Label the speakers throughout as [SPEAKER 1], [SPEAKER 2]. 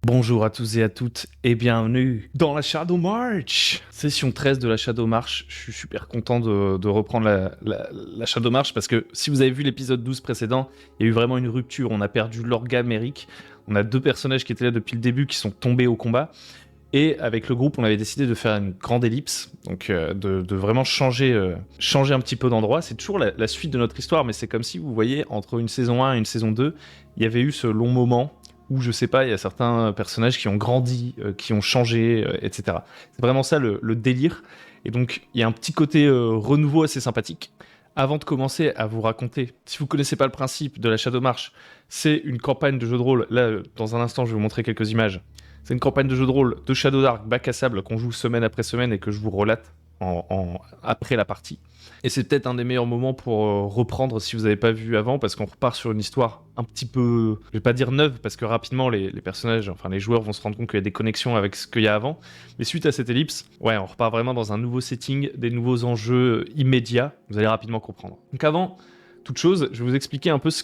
[SPEAKER 1] Bonjour à tous et à toutes et bienvenue dans la Shadow March. Session 13 de la Shadow March. Je suis super content de reprendre la Shadow March parce que si vous avez vu l'épisode 12 précédent, il y a eu vraiment une rupture. On a perdu Lorga, Merrick. On a deux personnages qui étaient là depuis le début qui sont tombés au combat. Et avec le groupe, on avait décidé de faire une grande ellipse, donc de vraiment changer un petit peu d'endroit. C'est toujours la suite de notre histoire, mais c'est comme si, vous voyez, entre une saison 1 et une saison 2, il y avait eu ce long moment où, je sais pas, il y a certains personnages qui ont grandi, qui ont changé, etc. C'est vraiment ça le délire. Et donc, il y a un petit côté renouveau assez sympathique. Avant de commencer à vous raconter, si vous connaissez pas le principe de la Shadow March, c'est une campagne de jeu de rôle. Là, dans un instant, je vais vous montrer quelques images. C'est une campagne de jeu de rôle de Shadow Dark, bac à sable, qu'on joue semaine après semaine et que je vous relate après la partie. Et c'est peut-être un des meilleurs moments pour reprendre si vous n'avez pas vu avant, parce qu'on repart sur une histoire un petit peu, je vais pas dire neuve, parce que rapidement les personnages, enfin les joueurs vont se rendre compte qu'il y a des connexions avec ce qu'il y a avant. Mais suite à cette ellipse, ouais, on repart vraiment dans un nouveau setting, des nouveaux enjeux immédiats, vous allez rapidement comprendre. Donc avant toute chose, je vais vous expliquer un peu ce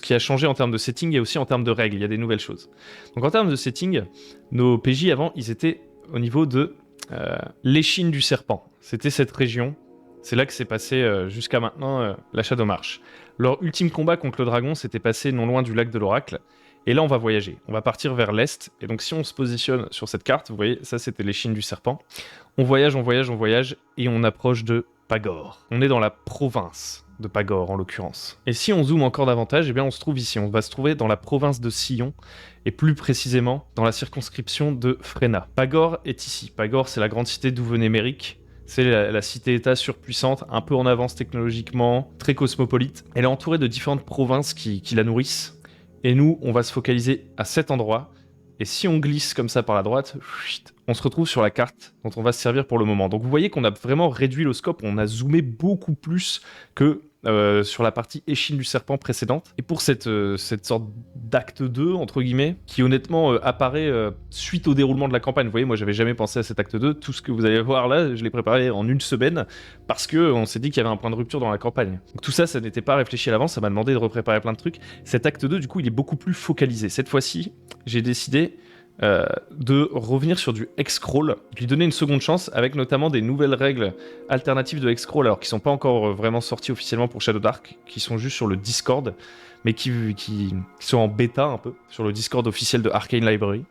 [SPEAKER 1] qui a changé en termes de setting et aussi en termes de règles, il y a des nouvelles choses. Donc en termes de setting, nos PJ avant, ils étaient au niveau de l'échine du serpent. C'était cette région, c'est là que s'est passé jusqu'à maintenant la Shadow March. Leur ultime combat contre le dragon s'était passé non loin du lac de l'Oracle, et là on va voyager, on va partir vers l'est, et donc si on se positionne sur cette carte, vous voyez, ça c'était l'échine du serpent, on voyage, et on approche de Pagor. On est dans la province de Pagor en l'occurrence. Et si on zoome encore davantage, eh bien on se trouve ici, on va se trouver dans la province de Sillon, et plus précisément dans la circonscription de Frena. Pagor est ici. Pagor, c'est la grande cité d'où venait Merrick. C'est la cité-état surpuissante, un peu en avance technologiquement, très cosmopolite. Elle est entourée de différentes provinces qui la nourrissent. Et nous, on va se focaliser à cet endroit. Et si on glisse comme ça par la droite, on se retrouve sur la carte dont on va se servir pour le moment. Donc vous voyez qu'on a vraiment réduit le scope, on a zoomé beaucoup plus que sur la partie échine du serpent précédente. Et pour cette sorte d'acte 2, entre guillemets, qui honnêtement apparaît suite au déroulement de la campagne. Vous voyez, moi j'avais jamais pensé à cet acte 2. Tout ce que vous allez voir là, je l'ai préparé en une semaine parce qu'on s'est dit qu'il y avait un point de rupture dans la campagne. Donc tout ça, ça n'était pas réfléchi à l'avance, ça m'a demandé de repréparer plein de trucs. Cet acte 2, du coup, il est beaucoup plus focalisé. Cette fois-ci, j'ai décidé de revenir sur du Hexcrawl, de lui donner une seconde chance avec notamment des nouvelles règles alternatives de Hexcrawl, alors qui sont pas encore vraiment sorties officiellement pour Shadow Dark, qui sont juste sur le Discord, mais qui sont en bêta un peu, sur le Discord officiel de Arcane Library.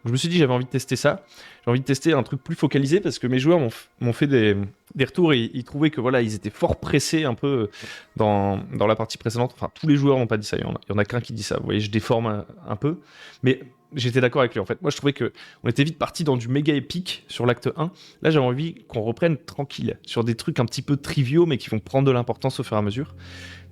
[SPEAKER 1] Je me suis dit j'avais envie de tester ça, j'ai envie de tester un truc plus focalisé parce que mes joueurs m'ont fait des retours et ils trouvaient que voilà, ils étaient fort pressés un peu dans la partie précédente. Enfin, tous les joueurs n'ont pas dit ça, il y en a qu'un qui dit ça. Vous voyez, je déforme un peu, mais j'étais d'accord avec lui en fait. Moi je trouvais qu'on était vite parti dans du méga épique sur l'acte 1. Là j'avais envie qu'on reprenne tranquille, sur des trucs un petit peu triviaux mais qui vont prendre de l'importance au fur et à mesure.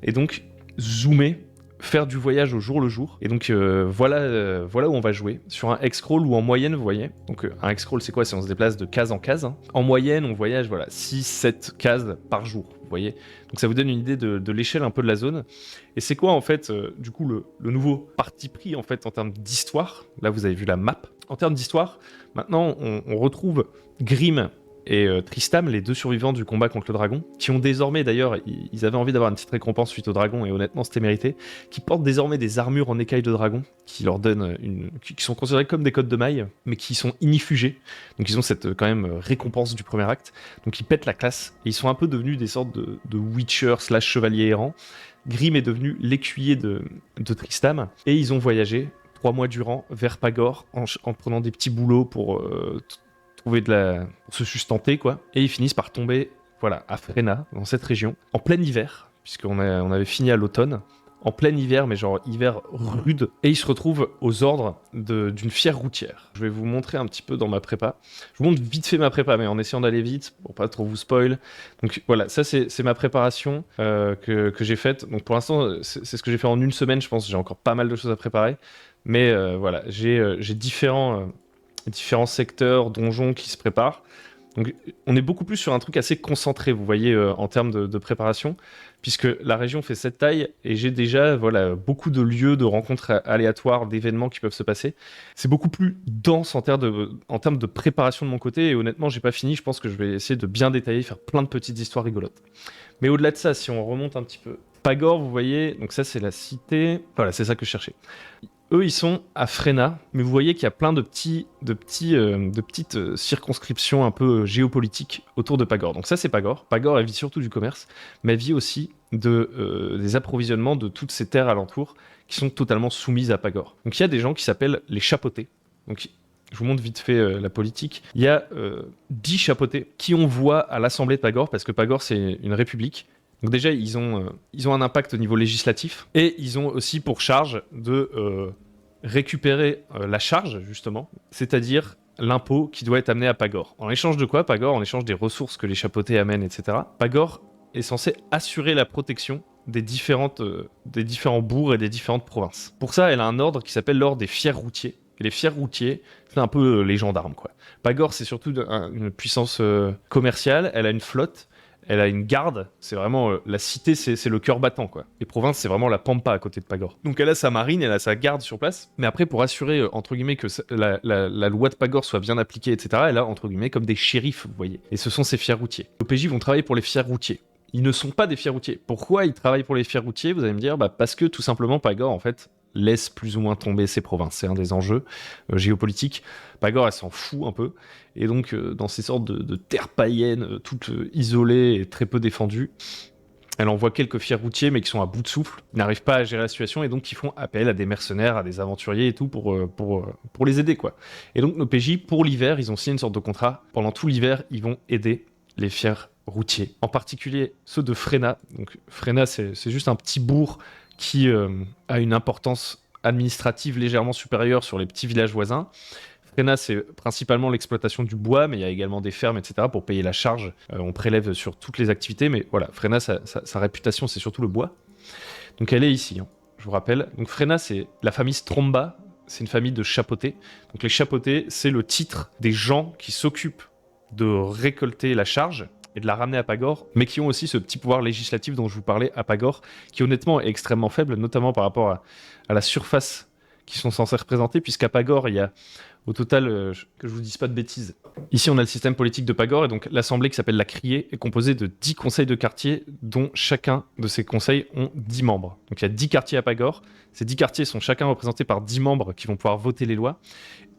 [SPEAKER 1] Et donc zoomer, faire du voyage au jour le jour. Et donc voilà où on va jouer. Sur un Hexcrawl ou en moyenne, vous voyez. Donc un Hexcrawl c'est quoi? C'est on se déplace de case en case. Hein. En moyenne on voyage 6-7 cases par jour. Vous voyez. Donc ça vous donne une idée de l'échelle un peu de la zone. Et c'est quoi en fait du coup le nouveau parti pris en fait en termes d'histoire. Là vous avez vu la map. En termes d'histoire, maintenant on retrouve Grimm et Tristam, les deux survivants du combat contre le dragon, qui ont désormais d'ailleurs, ils avaient envie d'avoir une petite récompense suite au dragon, et honnêtement c'était mérité, qui portent désormais des armures en écailles de dragon, qui leur donnent qui sont considérées comme des cottes de maille, mais qui sont inifugées, donc ils ont cette quand même récompense du premier acte, donc ils pètent la classe, et ils sont un peu devenus des sortes de Witcher / chevaliers errants. Grimm est devenu l'écuyer de Tristam, et ils ont voyagé 3 mois durant vers Pagor, en prenant des petits boulots pour trouver pour se sustenter quoi, et ils finissent par tomber à Frena, dans cette région, en plein hiver, puisqu'on avait fini à l'automne, en plein hiver, mais genre hiver rude, et ils se retrouvent aux ordres d'une fière routière. Je vais vous montrer un petit peu dans ma prépa. Je vous montre vite fait ma prépa, mais en essayant d'aller vite, pour pas trop vous spoil. Donc voilà, ça c'est ma préparation que j'ai faite. Donc pour l'instant, c'est ce que j'ai fait en une semaine, je pense, j'ai encore pas mal de choses à préparer, mais voilà, j'ai différents secteurs, donjons qui se préparent. Donc on est beaucoup plus sur un truc assez concentré, vous voyez, en termes de préparation, puisque la région fait cette taille, et j'ai déjà beaucoup de lieux de rencontres aléatoires, d'événements qui peuvent se passer. C'est beaucoup plus dense en termes de préparation de mon côté, et honnêtement, j'ai pas fini, je pense que je vais essayer de bien détailler, faire plein de petites histoires rigolotes. Mais au-delà de ça, si on remonte un petit peu, Pagor, vous voyez, donc ça c'est la cité, voilà, c'est ça que je cherchais. Eux, ils sont à Frena, mais vous voyez qu'il y a plein de petites circonscriptions un peu géopolitiques autour de Pagor. Donc ça, c'est Pagor. Pagor, elle vit surtout du commerce, mais elle vit aussi des approvisionnements de toutes ces terres alentours qui sont totalement soumises à Pagor. Donc il y a des gens qui s'appellent les chapotés. Donc je vous montre vite fait la politique. Il y a 10 chapotés qui ont voix à l'Assemblée de Pagor, parce que Pagor, c'est une république. Donc déjà, ils ont un impact au niveau législatif, et ils ont aussi pour charge de récupérer la charge, justement, c'est-à-dire l'impôt qui doit être amené à Pagor. En échange de quoi, Pagor? En échange des ressources que les chapotés amènent, etc. Pagor est censé assurer la protection des différents bourgs et des différentes provinces. Pour ça, elle a un ordre qui s'appelle l'ordre des fiers routiers. Et les fiers routiers, c'est un peu les gendarmes, quoi. Pagor, c'est surtout une puissance commerciale, elle a une flotte, elle a une garde, c'est vraiment la cité, c'est le cœur battant, quoi. Les provinces, c'est vraiment la pampa à côté de Pagor. Donc elle a sa marine, elle a sa garde sur place, mais après pour assurer entre guillemets que la loi de Pagor soit bien appliquée, etc. Elle a entre guillemets comme des shérifs, vous voyez. Et ce sont ces fiers routiers. Les OPJ vont travailler pour les fiers routiers. Ils ne sont pas des fiers routiers. Pourquoi ils travaillent pour les fiers routiers? Vous allez me dire, parce que tout simplement Pagor en fait laisse plus ou moins tomber ses provinces. C'est un des enjeux géopolitiques. Pagor, elle s'en fout un peu. Et donc, dans ces sortes de terres païennes, toutes isolées et très peu défendues, elle envoie quelques fiers routiers, mais qui sont à bout de souffle, qui n'arrivent pas à gérer la situation, et donc qui font appel à des mercenaires, à des aventuriers et tout, pour les aider, quoi. Et donc, nos PJ, pour l'hiver, ils ont signé une sorte de contrat. Pendant tout l'hiver, ils vont aider les fiers routiers. En particulier, ceux de Frena. Donc, Frena, c'est juste un petit bourg qui a une importance administrative légèrement supérieure sur les petits villages voisins. Frena, c'est principalement l'exploitation du bois, mais il y a également des fermes, etc. pour payer la charge. On prélève sur toutes les activités, mais voilà, Frena, sa réputation, c'est surtout le bois. Donc elle est ici, hein, je vous rappelle. Donc Frena, c'est la famille Stromba, c'est une famille de chapotés. Donc les chapotés, c'est le titre des gens qui s'occupent de récolter la charge et de la ramener à Pagor, mais qui ont aussi ce petit pouvoir législatif dont je vous parlais à Pagor, qui honnêtement est extrêmement faible, notamment par rapport à la surface qu'ils sont censés représenter, puisqu'à Pagor, il y a au total, que je vous dise pas de bêtises. Ici, on a le système politique de Pagor, et donc l'assemblée qui s'appelle la Criée est composée de 10 conseils de quartier, dont chacun de ces conseils ont 10 membres. Donc il y a 10 quartiers à Pagor, ces 10 quartiers sont chacun représentés par 10 membres qui vont pouvoir voter les lois,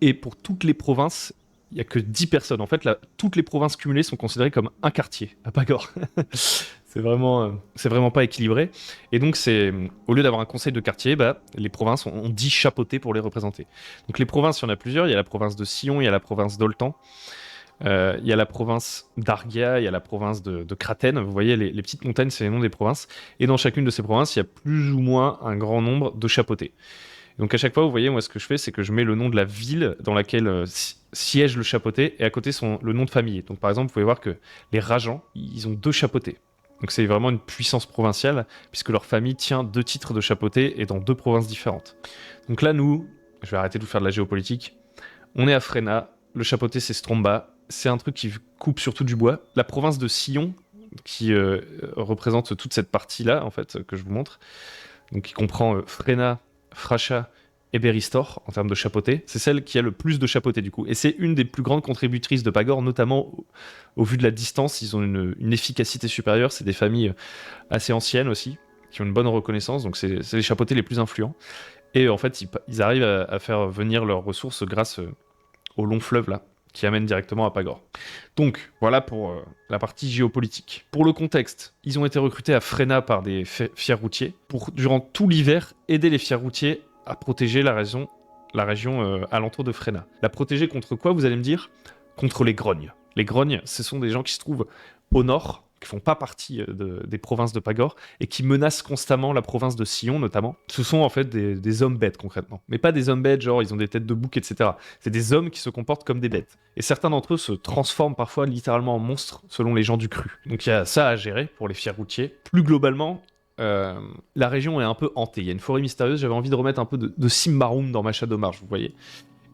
[SPEAKER 1] et pour toutes les provinces, il n'y a que 10 personnes. En fait, toutes les provinces cumulées sont considérées comme un quartier à Pagor. C'est vraiment pas équilibré. Et donc, au lieu d'avoir un conseil de quartier, les provinces ont 10 chapeautés pour les représenter. Donc, les provinces, il y en a plusieurs. Il y a la province de Sion, il y a la province d'Oltan, il y a la province d'Argia, il y a la province de Kratène. Vous voyez, les petites montagnes, c'est les noms des provinces. Et dans chacune de ces provinces, il y a plus ou moins un grand nombre de chapeautés. Donc à chaque fois, vous voyez, moi ce que je fais, c'est que je mets le nom de la ville dans laquelle siège le chapeauté, et à côté le nom de famille. Donc par exemple, vous pouvez voir que les Rajans, ils ont 2 chapeautés. Donc c'est vraiment une puissance provinciale, puisque leur famille tient 2 titres de chapeauté et dans 2 provinces différentes. Donc là, nous, je vais arrêter de vous faire de la géopolitique, on est à Frena, le chapeauté c'est Stromba, c'est un truc qui coupe surtout du bois. La province de Sion, qui représente toute cette partie-là, en fait, que je vous montre, donc qui comprend Frena, Fracha et Beristor en termes de chapeauté, c'est celle qui a le plus de chapeauté du coup. Et c'est une des plus grandes contributrices de Pagor, notamment au vu de la distance, ils ont une efficacité supérieure, c'est des familles assez anciennes aussi, qui ont une bonne reconnaissance, donc c'est les chapeautés les plus influents. Et en fait, ils arrivent à faire venir leurs ressources grâce au long fleuve là, qui amène directement à Pagor. Donc, voilà pour la partie géopolitique. Pour le contexte, ils ont été recrutés à Frena par des fiers routiers pour, durant tout l'hiver, aider les fiers routiers à protéger la région alentour de Frena. La protéger contre quoi, vous allez me dire? Contre les grognes. Les grognes, ce sont des gens qui se trouvent au nord, qui font pas partie des provinces de Pagor, et qui menacent constamment la province de Sion, notamment. Ce sont en fait des hommes bêtes, concrètement. Mais pas des hommes bêtes, genre ils ont des têtes de bouc, etc. C'est des hommes qui se comportent comme des bêtes. Et certains d'entre eux se transforment parfois littéralement en monstres, selon les gens du cru. Donc il y a ça à gérer pour les fiers routiers. Plus globalement, la région est un peu hantée. Il y a une forêt mystérieuse, j'avais envie de remettre un peu de Simbarum dans ma Shadow March, vous voyez.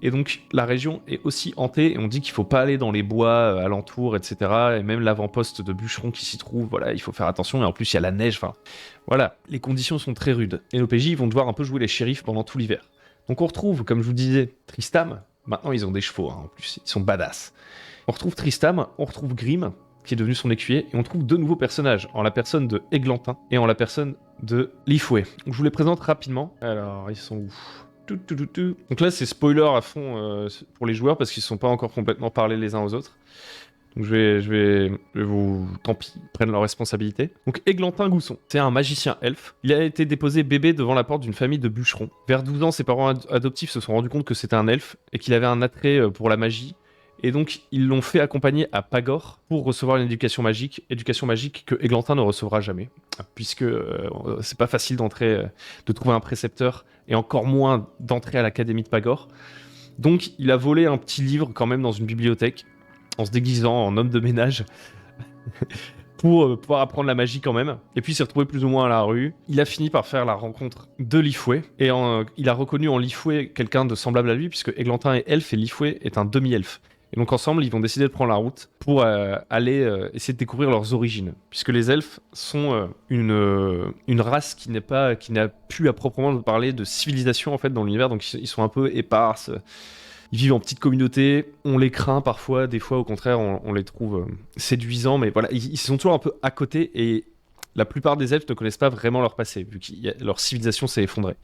[SPEAKER 1] Et donc la région est aussi hantée, et on dit qu'il faut pas aller dans les bois alentours, etc. Et même l'avant-poste de bûcheron qui s'y trouve, voilà, il faut faire attention. Et en plus il y a la neige, enfin voilà, les conditions sont très rudes. Et nos PJ vont devoir un peu jouer les shérifs pendant tout l'hiver. Donc on retrouve, comme je vous disais, Tristam. Maintenant ils ont des chevaux, hein, en plus ils sont badass. On retrouve Tristam, on retrouve Grim, qui est devenu son écuyer, et on trouve 2 nouveaux personnages, en la personne de Églantin et en la personne de Lifoué. Je vous les présente rapidement. Alors, ils sont où? Donc là, c'est spoiler à fond pour les joueurs parce qu'ils ne sont pas encore complètement parlés les uns aux autres. Donc je vais vous, tant pis, prennent leurs responsabilités. Donc Églantin Gousson, c'est un magicien elfe. Il a été déposé bébé devant la porte d'une famille de bûcherons. Vers 12 ans, ses parents adoptifs se sont rendus compte que c'était un elfe et qu'il avait un attrait pour la magie. Et donc, ils l'ont fait accompagner à Pagor pour recevoir une éducation magique que Églantin ne recevra jamais, puisque c'est pas facile d'entrer, de trouver un précepteur, et encore moins d'entrer à l'académie de Pagor. Donc, il a volé un petit livre quand même dans une bibliothèque, en se déguisant en homme de ménage, pour pouvoir apprendre la magie quand même. Et puis, il s'est retrouvé plus ou moins à la rue. Il a fini par faire la rencontre de Lifoué, et il a reconnu en Lifoué quelqu'un de semblable à lui, puisque Églantin est elfe et Lifoué est un demi-elfe. Et donc ensemble, ils vont décider de prendre la route pour aller essayer de découvrir leurs origines. Puisque les elfes sont une race qui n'a plus à proprement parler de civilisation en fait dans l'univers. Donc ils sont un peu éparses. Ils vivent en petites communautés. On les craint parfois. Des fois, au contraire, on les trouve séduisants. Mais voilà, ils sont toujours un peu à côté. Et la plupart des elfes ne connaissent pas vraiment leur passé, vu que leur civilisation s'est effondrée.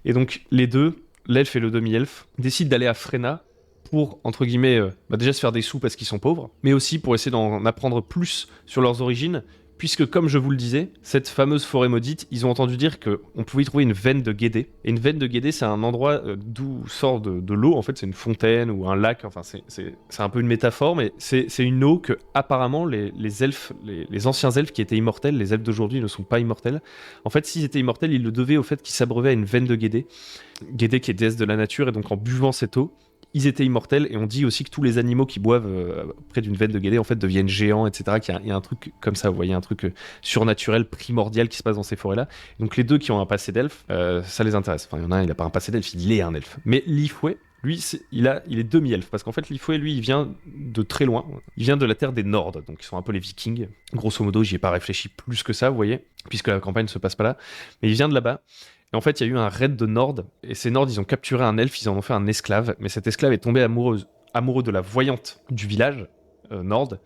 [SPEAKER 1] Et donc les deux, l'elfe et le demi-elfe, décident d'aller à Frena pour, entre guillemets, déjà se faire des sous parce qu'ils sont pauvres, mais aussi pour essayer d'en apprendre plus sur leurs origines, puisque, comme je vous le disais, cette fameuse forêt maudite, ils ont entendu dire qu'on pouvait y trouver une veine de guédé. Et une veine de guédé, c'est un endroit d'où sort de l'eau, en fait, c'est une fontaine ou un lac, enfin, c'est un peu une métaphore, mais c'est une eau que, apparemment, les elfes, les anciens elfes qui étaient immortels, les elfes d'aujourd'hui ne sont pas immortels. En fait, s'ils étaient immortels, ils le devaient au fait qu'ils s'abreuvaient à une veine de guédé. Guédé qui est déesse de la nature, et donc en buvant cette eau, ils étaient immortels, et on dit aussi que tous les animaux qui boivent près d'une veine de guédé en fait deviennent géants, etc. Il y a un truc comme ça, vous voyez, un truc surnaturel, primordial qui se passe dans ces forêts-là. Donc les deux qui ont un passé d'elfe, ça les intéresse. Enfin, il y en a un, il n'a pas un passé d'elfe, il est un elfe. Mais Lifoué, lui, il est demi-elfe, parce qu'en fait, Lifoué, lui, il vient de très loin. Il vient de la terre des Nords, donc ils sont un peu les Vikings. Grosso modo, j'y ai pas réfléchi plus que ça, vous voyez, puisque la campagne ne se passe pas là. Mais il vient de là-bas. Et en fait, il y a eu un raid de Nord, et ces Nords, ils ont capturé un elfe, ils en ont fait un esclave, mais cet esclave est tombé amoureux de la voyante du village, Nord,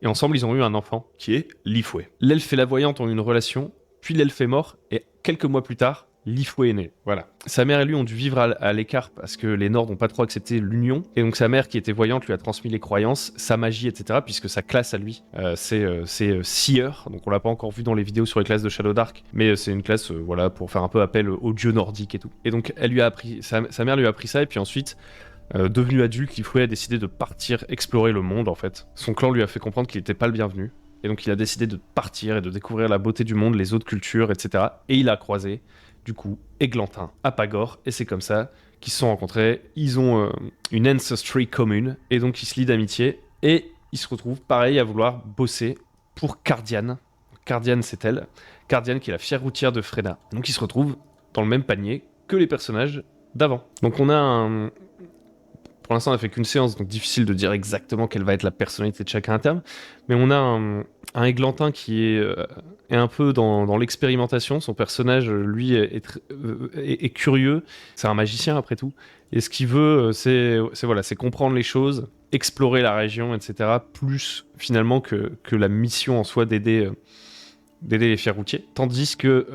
[SPEAKER 1] et ensemble, ils ont eu un enfant, qui est Lifoué. L'elfe et la voyante ont eu une relation, puis l'elfe est mort, et quelques mois plus tard, Lifoué est né. Voilà. Sa mère et lui ont dû vivre à l'écart parce que les Nords n'ont pas trop accepté l'union. Et donc sa mère, qui était voyante, lui a transmis les croyances, sa magie, etc. Puisque sa classe à lui, c'est Seer. Donc on l'a pas encore vu dans les vidéos sur les classes de Shadow Dark, mais c'est une classe, voilà, pour faire un peu appel aux dieux nordiques et tout. Et donc elle lui a appris, sa mère lui a appris ça, et puis ensuite, devenu adulte, Lifoué a décidé de partir explorer le monde en fait. Son clan lui a fait comprendre qu'il n'était pas le bienvenu. Et donc il a décidé de partir et de découvrir la beauté du monde, les autres cultures, etc. Et il a croisé du coup Églantin à Pagor, et c'est comme ça qu'ils se sont rencontrés. Ils ont une ancestry commune, et donc ils se lient d'amitié, et ils se retrouvent pareil à vouloir bosser pour Cardiane. Cardiane, c'est elle. Cardiane qui est la fière routière de Frena. Donc ils se retrouvent dans le même panier que les personnages d'avant. Donc on a un... Pour l'instant, on n'a fait qu'une séance, donc difficile de dire exactement quelle va être la personnalité de chacun à terme. Mais on a un Églantin qui est un peu dans l'expérimentation. Son personnage, lui, est curieux. C'est un magicien, après tout. Et ce qu'il veut, c'est comprendre les choses, explorer la région, etc. Plus, finalement, que la mission en soi d'aider les fiers routiers. Tandis que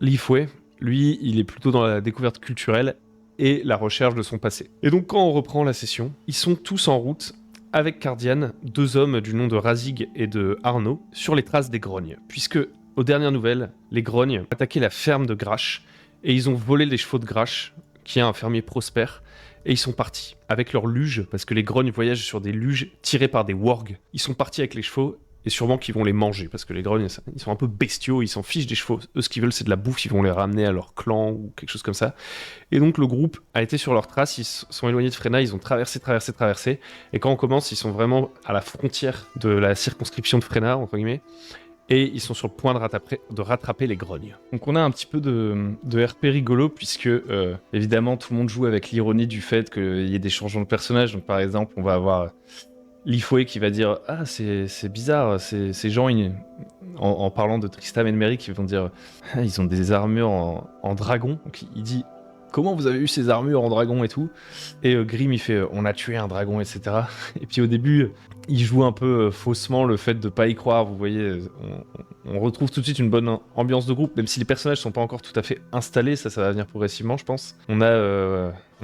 [SPEAKER 1] Lifoué, lui, il est plutôt dans la découverte culturelle et la recherche de son passé. Et donc quand on reprend la session, ils sont tous en route avec Cardiane, deux hommes du nom de Razig et de Arnaud, sur les traces des grognes, puisque, aux dernières nouvelles, les grognes ont attaqué la ferme de Grache, et ils ont volé les chevaux de Grache, qui est un fermier prospère, et ils sont partis avec leurs luges, parce que les grognes voyagent sur des luges tirées par des wargs. Ils sont partis avec les chevaux, et sûrement qu'ils vont les manger, parce que les grognes, ils sont un peu bestiaux, ils s'en fichent des chevaux. Eux, ce qu'ils veulent, c'est de la bouffe, ils vont les ramener à leur clan ou quelque chose comme ça. Et donc, le groupe a été sur leur trace, ils sont éloignés de Frena, ils ont traversé. Et quand on commence, ils sont vraiment à la frontière de la circonscription de Frena, entre guillemets, et ils sont sur le point de rattraper les grognes. Donc on a un petit peu de RP rigolo, puisque évidemment, tout le monde joue avec l'ironie du fait qu'il y ait des changements de personnages. Donc par exemple, on va avoir Lifoué qui va dire « Ah, c'est bizarre, ces gens, en parlant de Tristam et de Merry, qui vont dire « Ah, ils ont des armures en dragon. » Donc il dit comment vous avez eu ces armures en dragon et tout. Et Grim il fait on a tué un dragon, etc. Et puis au début, il joue un peu faussement le fait de pas y croire. Vous voyez, on retrouve tout de suite une bonne ambiance de groupe, même si les personnages sont pas encore tout à fait installés. Ça va venir progressivement, je pense. On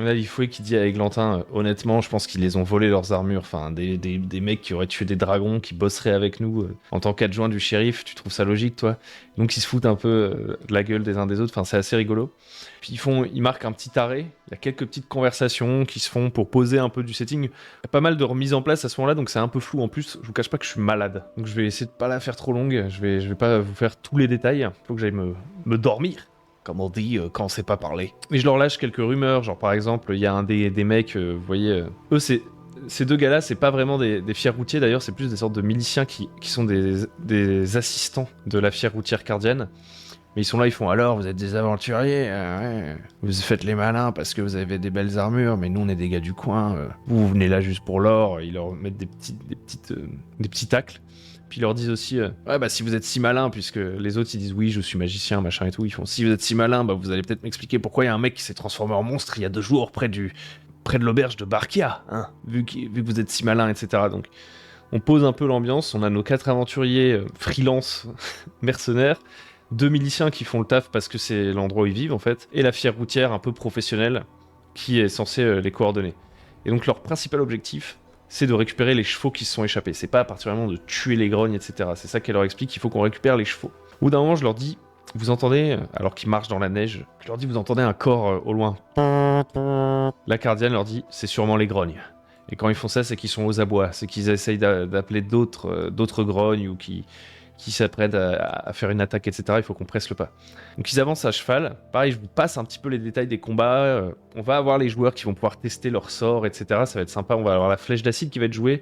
[SPEAKER 1] a Lifoué qui dit à Eglantin, honnêtement, je pense qu'ils les ont volé leurs armures. Enfin, des mecs qui auraient tué des dragons, qui bosseraient avec nous en tant qu'adjoint du shérif. Tu trouves ça logique, toi? Donc ils se foutent un peu de la gueule des uns des autres. Enfin, c'est assez rigolo. Puis ils marquent un petit arrêt. Il y a quelques petites conversations qui se font pour poser un peu du setting. Il y a pas mal de remises en place à ce moment-là, donc c'est un peu flou. En plus, je vous cache pas que je suis malade. Donc je vais essayer de pas la faire trop longue. Je vais pas vous faire tous les détails. Faut que j'aille me dormir, comme on dit quand on sait pas parler. Mais je leur lâche quelques rumeurs, genre par exemple, il y a un des mecs, vous voyez, eux ces deux gars-là, c'est pas vraiment des fiers routiers d'ailleurs, c'est plus des sortes de miliciens qui sont des assistants de la fière routière cardienne. Mais ils sont là, ils font alors, vous êtes des aventuriers, ouais. Vous faites les malins parce que vous avez des belles armures, mais nous on est des gars du coin, vous venez là juste pour l'or. Ils leur mettent des petits tacles. Puis ils leur disent aussi, ouais bah si vous êtes si malin, puisque les autres ils disent oui je suis magicien, machin et tout, ils font si vous êtes si malin, bah vous allez peut-être m'expliquer pourquoi il y a un mec qui s'est transformé en monstre il y a 2 jours près de l'auberge de Barkia, hein, vu que vous êtes si malin, etc. Donc on pose un peu l'ambiance, on a nos 4 aventuriers freelance, mercenaires, 2 miliciens qui font le taf parce que c'est l'endroit où ils vivent en fait, et la fière routière un peu professionnelle qui est censée les coordonner. Et donc leur principal objectif, c'est de récupérer les chevaux qui se sont échappés. C'est pas à partir du moment de tuer les grognes, etc. C'est ça qu'elle leur explique, il faut qu'on récupère les chevaux. Au bout d'un moment, je leur dis, vous entendez, alors qu'ils marchent dans la neige, je leur dis, vous entendez un corps au loin. La cardienne leur dit, c'est sûrement les grognes. Et quand ils font ça, c'est qu'ils sont aux abois, c'est qu'ils essayent d'appeler d'autres grognes ou qui s'apprêtent à faire une attaque, etc. Il faut qu'on presse le pas. Donc ils avancent à cheval. Pareil, je vous passe un petit peu les détails des combats. On va avoir les joueurs qui vont pouvoir tester leur sort, etc. Ça va être sympa. On va avoir la flèche d'acide qui va être jouée.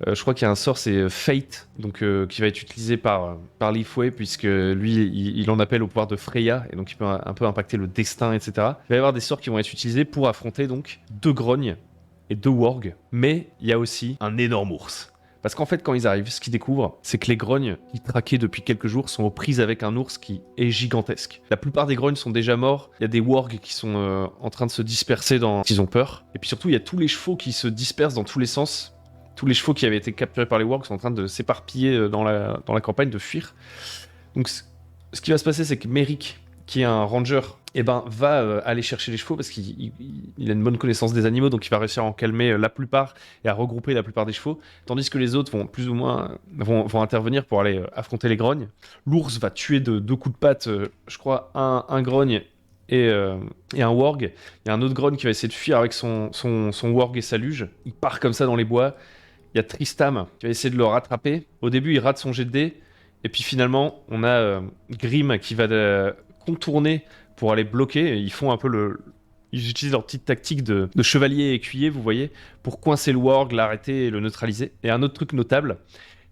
[SPEAKER 1] Je crois qu'il y a un sort, c'est Fate, donc qui va être utilisé par Lifoué, puisque lui, il en appelle au pouvoir de Freya, et donc il peut un peu impacter le destin, etc. Il va y avoir des sorts qui vont être utilisés pour affronter donc 2 grognes et 2 wargs. Mais il y a aussi un énorme ours. Parce qu'en fait, quand ils arrivent, ce qu'ils découvrent, c'est que les grognes, qui traquaient depuis quelques jours, sont aux prises avec un ours qui est gigantesque. La plupart des grognes sont déjà morts. Il y a des wargs qui sont en train de se disperser ils ont peur. Et puis surtout, il y a tous les chevaux qui se dispersent dans tous les sens. Tous les chevaux qui avaient été capturés par les wargs sont en train de s'éparpiller dans la campagne, de fuir. Donc, ce qui va se passer, c'est que Merrick, qui est un ranger, va aller chercher les chevaux parce qu'il a une bonne connaissance des animaux, donc il va réussir à en calmer la plupart et à regrouper la plupart des chevaux, tandis que les autres vont plus ou moins vont intervenir pour aller affronter les grognes. L'ours va tuer de 2 coups de patte, je crois, un grogne et un warg. Il y a un autre grogne qui va essayer de fuir avec son warg et sa luge. Il part comme ça dans les bois. Il y a Tristam qui va essayer de le rattraper. Au début, il rate son jet de dés, et puis finalement, on a Grim qui va contourner pour aller bloquer. Ils font un peu ils utilisent leur petite tactique de chevalier écuyer, vous voyez, pour coincer le warg, l'arrêter et le neutraliser. Et un autre truc notable,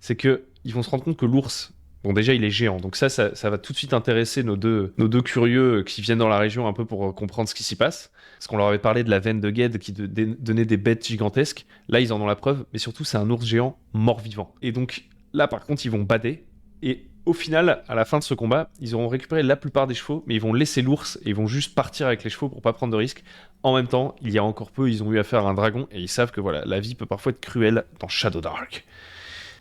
[SPEAKER 1] c'est que ils vont se rendre compte que l'ours, bon déjà il est géant, donc ça va tout de suite intéresser nos deux curieux qui viennent dans la région un peu pour comprendre ce qui s'y passe. Parce qu'on leur avait parlé de la veine de Ged qui donnait des bêtes gigantesques. Là ils en ont la preuve, mais surtout c'est un ours géant mort-vivant. Et donc là par contre ils vont bader, et au final, à la fin de ce combat, ils auront récupéré la plupart des chevaux, mais ils vont laisser l'ours et ils vont juste partir avec les chevaux pour pas prendre de risques. En même temps, il y a encore peu, ils ont eu affaire à un dragon et ils savent que voilà, la vie peut parfois être cruelle dans Shadowdark.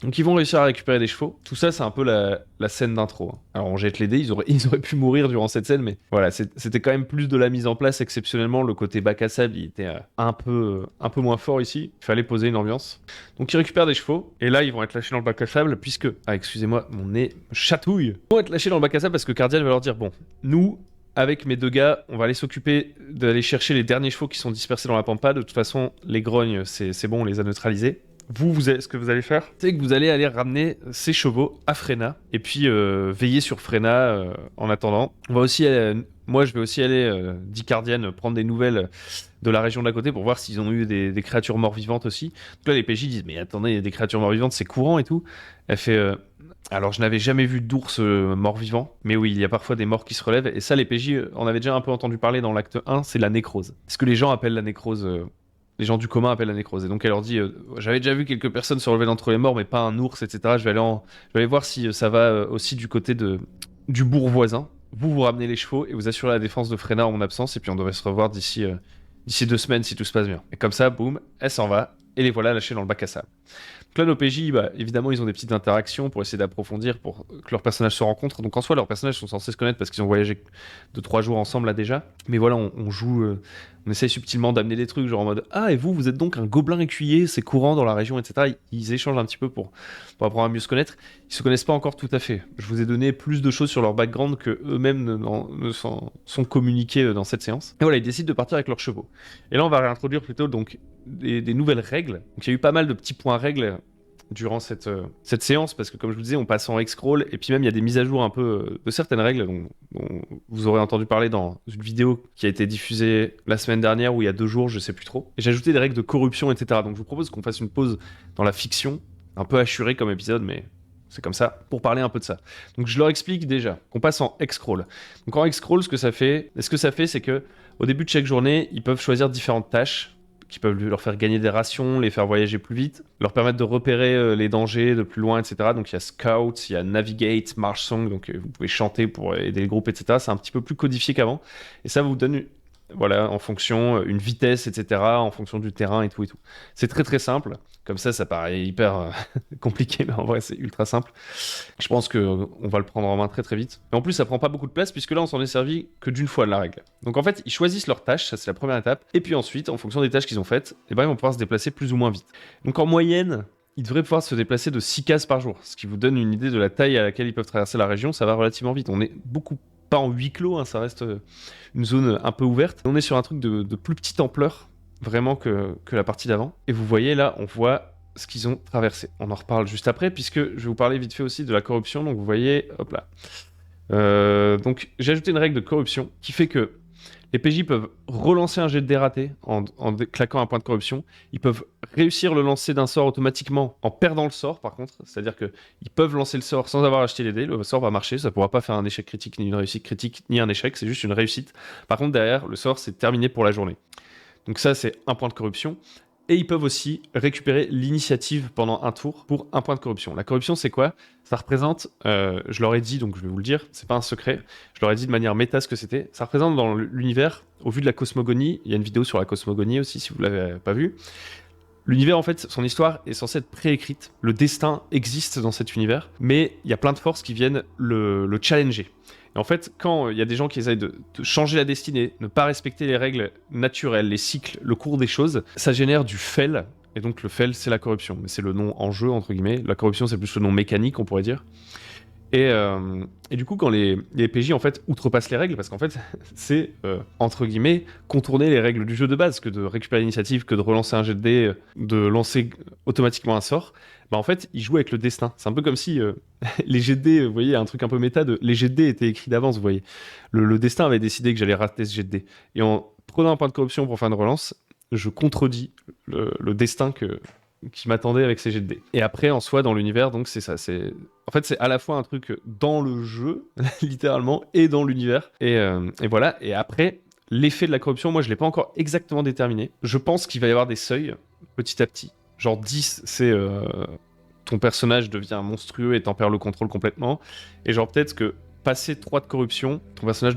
[SPEAKER 1] Donc ils vont réussir à récupérer des chevaux. Tout ça, c'est un peu la scène d'intro. Alors on jette les dés, ils auraient pu mourir durant cette scène, mais voilà, c'était quand même plus de la mise en place. Exceptionnellement, le côté bac à sable, il était un peu moins fort ici. Il fallait poser une ambiance. Donc ils récupèrent des chevaux, et là ils vont être lâchés dans le bac à sable, puisque... Ah, excusez-moi, mon nez me chatouille. Ils vont être lâchés dans le bac à sable parce que Cardian va leur dire, bon, nous... Avec mes 2 gars, on va aller s'occuper d'aller chercher les derniers chevaux qui sont dispersés dans la pampa. De toute façon, les grognes, c'est bon, on les a neutralisés. Ce que vous allez faire, c'est que vous allez aller ramener ces chevaux à Frena, et puis veiller sur Frena en attendant. On va aussi moi, je vais aussi aller, dit Cardian, prendre des nouvelles de la région d'à côté pour voir s'ils ont eu des créatures mort-vivantes aussi. Donc là, les PJ disent, mais attendez, des créatures mort-vivantes, c'est courant et tout. Elle fait... Alors, je n'avais jamais vu d'ours mort-vivant, mais oui, il y a parfois des morts qui se relèvent, et ça, les PJ, on avait déjà un peu entendu parler dans l'acte 1, c'est la nécrose. Ce que les gens appellent la nécrose... Les gens du commun appellent la nécrose. Et donc elle leur dit, j'avais déjà vu quelques personnes se relever d'entre les morts, mais pas un ours, etc. Je vais aller voir si ça va aussi du côté du bourg voisin. vous ramenez les chevaux et vous assurez la défense de Frena en mon absence, et puis on devrait se revoir d'ici 2 semaines si tout se passe bien. Et comme ça, boum, elle s'en va, et les voilà lâchés dans le bac à sable. Donc là, nos PJ, évidemment, ils ont des petites interactions pour essayer d'approfondir, pour que leurs personnages se rencontrent. Donc en soi, leurs personnages sont censés se connaître parce qu'ils ont voyagé 2-3 jours ensemble là déjà. Mais voilà, on joue, on essaye subtilement d'amener des trucs, genre en mode ah, et vous êtes donc un gobelin écuyer, c'est courant dans la région, etc. Ils échangent un petit peu pour apprendre à mieux se connaître. Ils se connaissent pas encore tout à fait. Je vous ai donné plus de choses sur leur background que eux-mêmes ne sont communiqués dans cette séance. Et voilà, ils décident de partir avec leurs chevaux. Et là, on va réintroduire plutôt donc des nouvelles règles. Donc il y a eu pas mal de petits points règles durant cette séance, parce que comme je vous disais, on passe en X-Scroll, et puis même il y a des mises à jour un peu de certaines règles dont vous aurez entendu parler dans une vidéo qui a été diffusée la semaine dernière ou il y a 2 jours, je sais plus trop. Et j'ai ajouté des règles de corruption, etc. Donc je vous propose qu'on fasse une pause dans la fiction, un peu assurée comme épisode, mais c'est comme ça, pour parler un peu de ça. Donc je leur explique déjà qu'on passe en X-Scroll. Donc en X-Scroll, ce que ça fait, c'est que au début de chaque journée, ils peuvent choisir différentes tâches qui peuvent leur faire gagner des rations, les faire voyager plus vite, leur permettre de repérer les dangers de plus loin, etc. Donc il y a Scout, il y a Navigate, March Song, donc vous pouvez chanter pour aider le groupe, etc. C'est un petit peu plus codifié qu'avant. Et ça vous donne, voilà, en fonction, une vitesse, etc., en fonction du terrain et tout et tout. C'est très très simple. Comme ça paraît hyper compliqué, mais en vrai, c'est ultra simple. Je pense qu'on va le prendre en main très très vite. Et en plus, ça prend pas beaucoup de place, puisque là, on s'en est servi que d'une fois de la règle. Donc en fait, ils choisissent leurs tâches, ça c'est la première étape. Et puis ensuite, en fonction des tâches qu'ils ont faites, ils vont pouvoir se déplacer plus ou moins vite. Donc en moyenne, ils devraient pouvoir se déplacer de 6 cases par jour, ce qui vous donne une idée de la taille à laquelle ils peuvent traverser la région. Ça va relativement vite. On est beaucoup pas en huis clos, hein, ça reste une zone un peu ouverte. On est sur un truc de plus petite ampleur, vraiment, que la partie d'avant. Et vous voyez là, on voit ce qu'ils ont traversé. On en reparle juste après, puisque je vais vous parler vite fait aussi de la corruption. Donc vous voyez, hop là. Donc j'ai ajouté une règle de corruption qui fait que les PJ peuvent relancer un jet de dé raté en claquant un point de corruption. Ils peuvent réussir le lancer d'un sort automatiquement en perdant le sort, par contre. C'est-à-dire qu'ils peuvent lancer le sort sans avoir acheté les dés. Le sort va marcher, ça ne pourra pas faire un échec critique, ni une réussite critique, ni un échec. C'est juste une réussite. Par contre, derrière, le sort, c'est terminé pour la journée. Donc ça, c'est un point de corruption. Et ils peuvent aussi récupérer l'initiative pendant un tour pour un point de corruption. La corruption, c'est quoi? Ça représente, je leur ai dit, donc je vais vous le dire, c'est pas un secret, je leur ai dit de manière méta ce que c'était. Ça représente dans l'univers, au vu de la cosmogonie, il y a une vidéo sur la cosmogonie aussi, si vous l'avez pas vue. L'univers, en fait, son histoire est censée être préécrite. Le destin existe dans cet univers, mais il y a plein de forces qui viennent le challenger. Et en fait, quand il y a des gens qui essayent de changer la destinée, ne pas respecter les règles naturelles, les cycles, le cours des choses, ça génère du fel. Et donc le fel, c'est la corruption. Mais c'est le nom en jeu, entre guillemets. La corruption, c'est plus le nom mécanique, on pourrait dire. Et du coup, quand les PJ en fait outrepassent les règles, parce qu'en fait, c'est entre guillemets contourner les règles du jeu de base, que de récupérer l'initiative, que de relancer un jet de dés, de lancer automatiquement un sort. Bah en fait, ils jouent avec le destin. C'est un peu comme si les jets de dés, vous voyez, un truc un peu méta de les jets de dés étaient écrits d'avance, vous voyez. Le destin avait décidé que j'allais rater ce jet de dés. Et en prenant un point de corruption pour faire une relance, je contredis le destin qui m'attendait avec ces jets de dés. Et après, en soi, dans l'univers, donc c'est ça. En fait, c'est à la fois un truc dans le jeu, littéralement, et dans l'univers. Et voilà. Et après, l'effet de la corruption, moi, je l'ai pas encore exactement déterminé. Je pense qu'il va y avoir des seuils, petit à petit. Genre 10, c'est ton personnage devient monstrueux et t'en perds le contrôle complètement. Et genre peut-être que passer 3 de corruption, ton personnage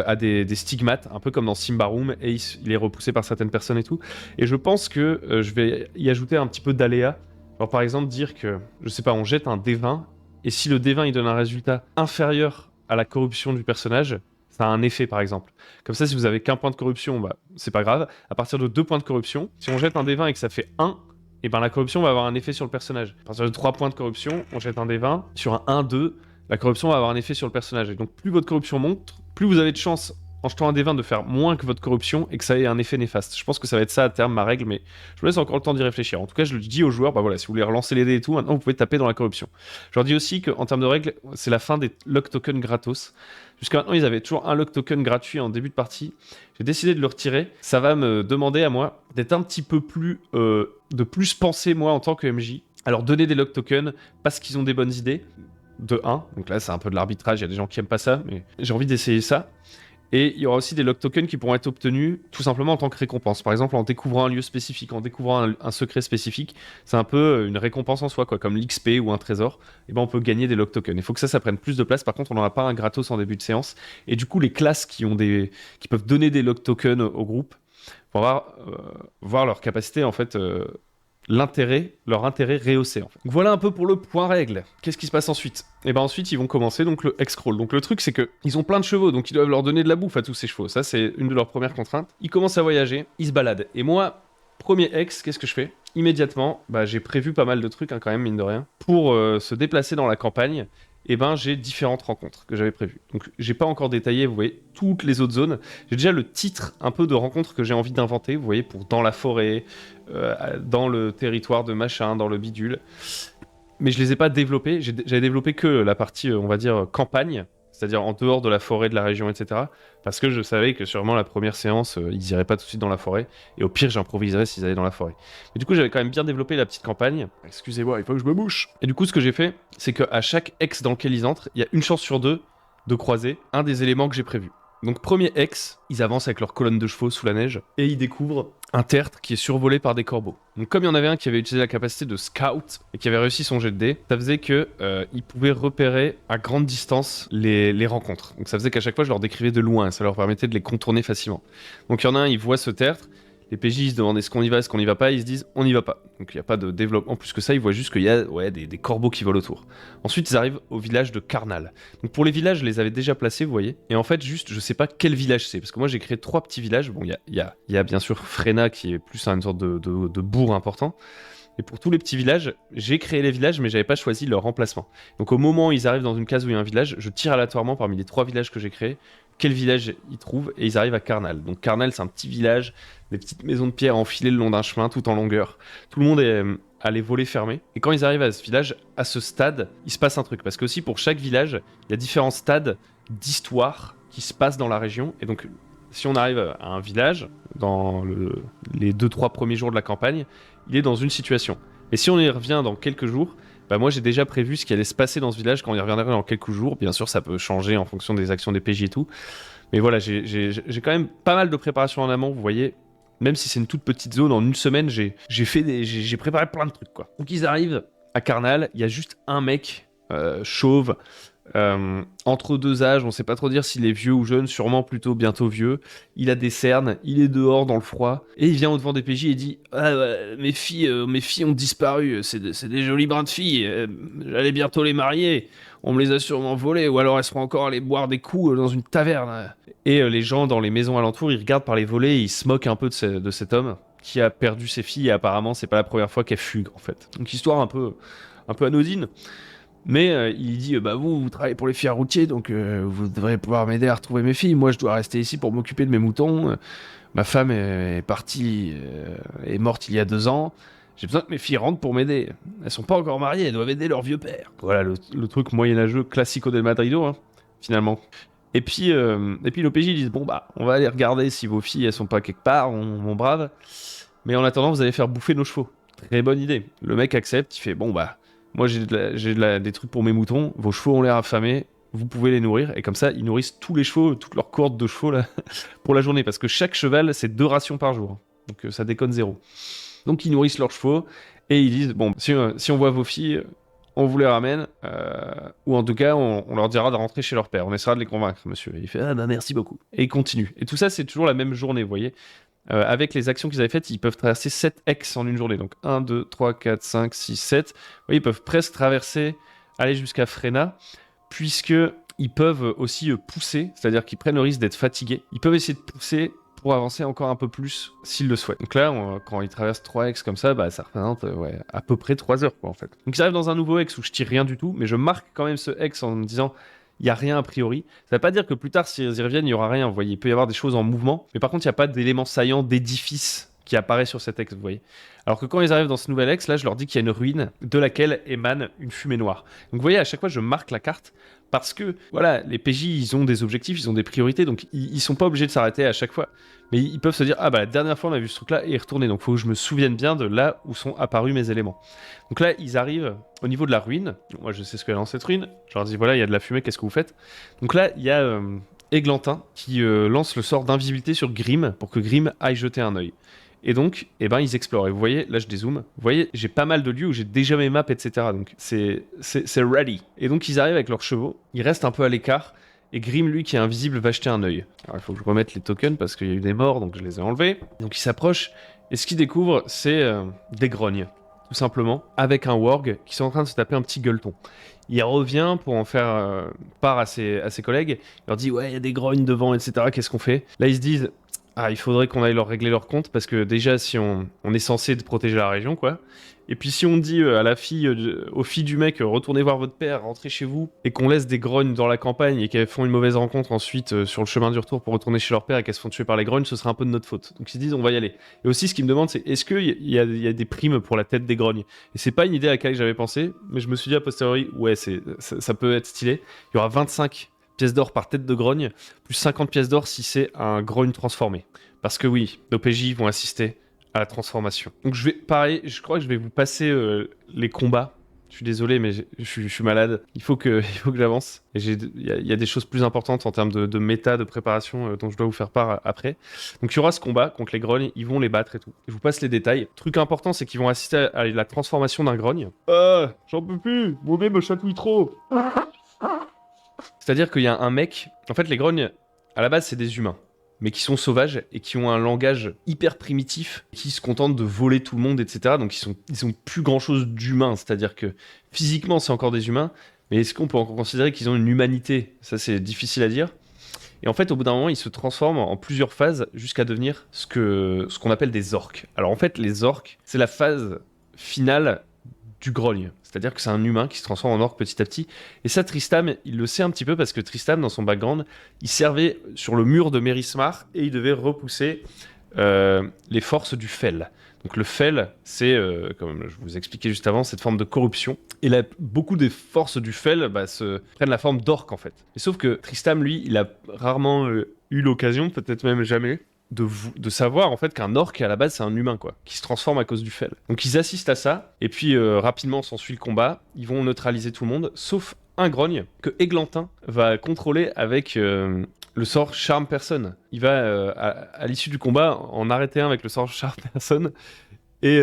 [SPEAKER 1] a des stigmates, un peu comme dans Symbaroum, et il est repoussé par certaines personnes et tout. Et je pense que je vais y ajouter un petit peu d'aléa. Alors par exemple dire que, je sais pas, on jette un D20, et si le D20 il donne un résultat inférieur à la corruption du personnage, ça a un effet par exemple. Comme ça, si vous avez qu'un point de corruption, bah c'est pas grave. À partir de 2 points de corruption, si on jette un D20 et que ça fait 1, et ben la corruption va avoir un effet sur le personnage. À partir de 3 points de corruption, on jette un D20, sur un 1-2, la corruption va avoir un effet sur le personnage. Et donc plus votre corruption monte, plus vous avez de chance en jetant un D20 de faire moins que votre corruption et que ça ait un effet néfaste. Je pense que ça va être ça à terme ma règle, mais je vous laisse encore le temps d'y réfléchir. En tout cas, je le dis aux joueurs, bah voilà, si vous voulez relancer les dés et tout, maintenant vous pouvez taper dans la corruption. Je leur dis aussi qu'en termes de règles, c'est la fin des lock tokens gratos. Jusqu'à maintenant, ils avaient toujours un lock token gratuit en début de partie. J'ai décidé de le retirer. Ça va me demander à moi d'être un petit peu plus... de plus penser, moi, en tant que MJ. Alors, donner des lock tokens parce qu'ils ont des bonnes idées, de 1. Donc là, c'est un peu de l'arbitrage. Il y a des gens qui aiment pas ça, mais j'ai envie d'essayer ça. Et il y aura aussi des lock tokens qui pourront être obtenus tout simplement en tant que récompense. Par exemple, en découvrant un lieu spécifique, en découvrant un secret spécifique, c'est un peu une récompense en soi, quoi, comme l'XP ou un trésor. Et ben on peut gagner des lock tokens. Il faut que ça prenne plus de place. Par contre, on n'en a pas un gratos en début de séance. Et du coup, les classes qui peuvent donner des lock tokens au groupe, pour voir leur capacité en fait leur intérêt rehaussé en fait. Donc voilà un peu pour le point règle. Qu'est-ce qui se passe ensuite? Et ben ensuite ils vont commencer donc le X-Crawl. Donc le truc c'est que ils ont plein de chevaux, donc ils doivent leur donner de la bouffe à tous ces chevaux. Ça c'est une de leurs premières contraintes. Ils commencent à voyager, ils se baladent. Et moi, premier X, qu'est-ce que je fais? Immédiatement, j'ai prévu pas mal de trucs quand même mine de rien. Pour se déplacer dans la campagne, et ben j'ai différentes rencontres que j'avais prévues. Donc j'ai pas encore détaillé, vous voyez, toutes les autres zones. J'ai déjà le titre un peu de rencontres que j'ai envie d'inventer, vous voyez, pour dans la forêt, dans le territoire de machin, dans le bidule. Mais je les ai pas développés, j'avais développé que la partie, on va dire, campagne, c'est-à-dire en dehors de la forêt, de la région, etc. Parce que je savais que sûrement la première séance, ils iraient pas tout de suite dans la forêt, et au pire j'improviserais s'ils allaient dans la forêt. Mais du coup j'avais quand même bien développé la petite campagne. Excusez-moi, il faut que je me bouche. Et du coup ce que j'ai fait, c'est qu'à chaque ex dans lequel ils entrent, il y a une chance sur deux de croiser un des éléments que j'ai prévus. Donc premier ex, ils avancent avec leur colonne de chevaux sous la neige, et ils découvrent un tertre qui est survolé par des corbeaux. Donc comme il y en avait un qui avait utilisé la capacité de scout et qui avait réussi son jet de dés, ça faisait que ils pouvaient repérer à grande distance les rencontres. Donc ça faisait qu'à chaque fois je leur décrivais de loin, et ça leur permettait de les contourner facilement. Donc il y en a un, il voit ce tertre, les PJ ils se demandent est-ce qu'on y va, est-ce qu'on y va pas, ils se disent on y va pas. Donc il n'y a pas de développement plus que ça, ils voient juste qu'il y a des corbeaux qui volent autour. Ensuite ils arrivent au village de Karnal. Donc pour les villages je les avais déjà placés, vous voyez. Et en fait juste je sais pas quel village c'est, parce que moi j'ai créé 3 petits villages. Bon il y a bien sûr Frena qui est plus une sorte de bourg important. Et pour tous les petits villages, j'ai créé les villages, mais j'avais pas choisi leur emplacement. Donc au moment où ils arrivent dans une case où il y a un village, je tire aléatoirement parmi les 3 villages que j'ai créés, quel village ils trouvent, et ils arrivent à Karnal. Donc Karnal, c'est un petit village, des petites maisons de pierre enfilées le long d'un chemin, tout en longueur. Tout le monde est à les volets fermés. Et quand ils arrivent à ce village, à ce stade, il se passe un truc. Parce que aussi pour chaque village, il y a différents stades d'histoire qui se passent dans la région. Et donc si on arrive à un village, dans les 2-3 premiers jours de la campagne, il est dans une situation. Et si on y revient dans quelques jours, moi j'ai déjà prévu ce qui allait se passer dans ce village quand on y reviendrait dans quelques jours. Bien sûr, ça peut changer en fonction des actions des PJ et tout. Mais voilà, j'ai quand même pas mal de préparation en amont, vous voyez. Même si c'est une toute petite zone, en une semaine, j'ai préparé plein de trucs, quoi. Donc ils arrivent à Karnal, il y a juste un mec chauve, entre deux âges, on sait pas trop dire s'il est vieux ou jeune, sûrement plutôt bientôt vieux. Il a des cernes, il est dehors dans le froid, et il vient au devant des PJ et dit ah, ouais, mes filles ont disparu, c'est des jolies brins de filles, j'allais bientôt les marier, on me les a sûrement volées, ou alors elles seront encore allées boire des coups dans une taverne. Et les gens dans les maisons alentours, ils regardent par les volets et ils se moquent un peu de cet homme qui a perdu ses filles, et apparemment c'est pas la première fois qu'elle fugue en fait. Donc histoire un peu anodine. Mais il dit vous travaillez pour les fiers routiers, donc vous devrez pouvoir m'aider à retrouver mes filles. Moi, je dois rester ici pour m'occuper de mes moutons. Ma femme est partie, est morte il y a 2 ans. J'ai besoin que mes filles rentrent pour m'aider. Elles sont pas encore mariées, elles doivent aider leur vieux père. Voilà le truc moyenâgeux classico del Madrido, hein, finalement. Et puis l'OPJ ils disent on va aller regarder si vos filles elles sont pas quelque part, mon brave. Mais en attendant, vous allez faire bouffer nos chevaux. Très bonne idée. Le mec accepte, il fait moi, j'ai des trucs pour mes moutons, vos chevaux ont l'air affamés, vous pouvez les nourrir. Et comme ça, ils nourrissent tous les chevaux, toute leur cohorte de chevaux là, pour la journée. Parce que chaque cheval, c'est 2 rations par jour. Donc ça déconne 0. Donc ils nourrissent leurs chevaux et ils disent si on voit vos filles, on vous les ramène. Ou en tout cas, on leur dira de rentrer chez leur père. On essaiera de les convaincre, monsieur. Et il fait merci beaucoup. Et il continue. Et tout ça, c'est toujours la même journée, vous voyez. Avec les actions qu'ils avaient faites, ils peuvent traverser 7 ex en une journée. Donc 1, 2, 3, 4, 5, 6, 7. Vous voyez, ils peuvent presque aller jusqu'à Frena, puisqu'ils peuvent aussi pousser, c'est-à-dire qu'ils prennent le risque d'être fatigués. Ils peuvent essayer de pousser pour avancer encore un peu plus s'ils le souhaitent. Donc là, quand ils traversent 3 ex comme ça, ça représente à peu près 3 heures, quoi, en fait. Donc ils arrivent dans un nouveau ex où je tire rien du tout, mais je marque quand même ce ex en me disant il n'y a rien a priori. Ça ne veut pas dire que plus tard, s'ils y reviennent, il n'y aura rien. Vous voyez, il peut y avoir des choses en mouvement, mais par contre, il n'y a pas d'élément saillant d'édifice qui apparaît sur cet ex, vous voyez. Alors que quand ils arrivent dans ce nouvel ex, là, je leur dis qu'il y a une ruine de laquelle émane une fumée noire. Donc vous voyez, à chaque fois, je marque la carte parce que, voilà, les PJ, ils ont des objectifs, ils ont des priorités, donc ils sont pas obligés de s'arrêter à chaque fois. Mais ils peuvent se dire, la dernière fois, on a vu ce truc-là et y retourner. Donc il faut que je me souvienne bien de là où sont apparus mes éléments. Donc là, ils arrivent au niveau de la ruine. Moi, je sais ce qu'il y a dans cette ruine. Je leur dis, voilà, il y a de la fumée, qu'est-ce que vous faites? Donc là, il y a Églantin qui lance le sort d'invisibilité sur Grim pour que Grim aille jeter un œil. Et donc, eh ben, ils explorent. Et vous voyez, là je dézoome, vous voyez, j'ai pas mal de lieux où j'ai déjà mes maps, etc. Donc c'est ready. Et donc ils arrivent avec leurs chevaux, ils restent un peu à l'écart, et Grim, lui, qui est invisible, va jeter un œil. Alors il faut que je remette les tokens parce qu'il y a eu des morts, donc je les ai enlevés. Donc il s'approche, et ce qu'il découvre, c'est des grognes, tout simplement, avec un warg qui sont en train de se taper un petit gueuleton. Il revient pour en faire part à ses collègues, il leur dit « Ouais, il y a des grognes devant, etc. Qu'est-ce qu'on fait ?» Là, ils se disent « Ah, il faudrait qu'on aille leur régler leur compte, parce que déjà, si on est censé protéger la région, quoi. Et puis si on dit à la fille, aux filles du mec, retournez voir votre père, rentrez chez vous, et qu'on laisse des grognes dans la campagne et qu'elles font une mauvaise rencontre ensuite sur le chemin du retour pour retourner chez leur père et qu'elles se font tuer par les grognes, ce sera un peu de notre faute. Donc ils se disent, on va y aller. Et aussi, ce qu'ils me demandent, c'est est-ce qu'il y a des primes pour la tête des grognes? Et c'est pas une idée à laquelle j'avais pensé, mais je me suis dit a posteriori, ouais, ça peut être stylé. Il y aura 25 pièces d'or par tête de grogne, plus 50 pièces d'or si c'est un grogne transformé. Parce que oui, nos PJ vont assister à la transformation. Donc je vais, pareil, je crois que je vais vous passer les combats. Je suis désolé, mais je suis malade. Il faut que j'avance. Et il y a des choses plus importantes en termes de méta, de préparation dont je dois vous faire part après. Donc il y aura ce combat contre les grognes, ils vont les battre et tout. Je vous passe les détails. Truc important, c'est qu'ils vont assister à la transformation d'un grogne. J'en peux plus, mon nez me chatouille trop. C'est-à-dire qu'il y a un mec, en fait les grognes, à la base c'est des humains, mais qui sont sauvages et qui ont un langage hyper primitif, qui se contentent de voler tout le monde, etc. Donc ils sont plus grand-chose d'humains, c'est-à-dire que physiquement c'est encore des humains, mais est-ce qu'on peut encore considérer qu'ils ont une humanité? Ça c'est difficile à dire. Et en fait, au bout d'un moment, ils se transforment en plusieurs phases jusqu'à devenir ce qu'on appelle des orques. Alors en fait, les orques, c'est la phase finale du grogne. C'est-à-dire que c'est un humain qui se transforme en orque petit à petit. Et ça, Tristam, il le sait un petit peu parce que Tristam, dans son background, il servait sur le mur de Mérismar et il devait repousser les forces du fel. Donc le fel, c'est, comme je vous expliquais juste avant, cette forme de corruption. Et là, beaucoup des forces du fel prennent la forme d'orque en fait. Et sauf que Tristam, lui, il a rarement eu l'occasion, peut-être même jamais, de savoir en fait qu'un orc à la base c'est un humain quoi, qui se transforme à cause du fel. Donc ils assistent à ça et puis rapidement s'ensuit le combat. Ils vont neutraliser tout le monde sauf un grogne que Églantin va contrôler avec le sort Charme Person. Il va à l'issue du combat en arrêter un avec le sort Charme Person et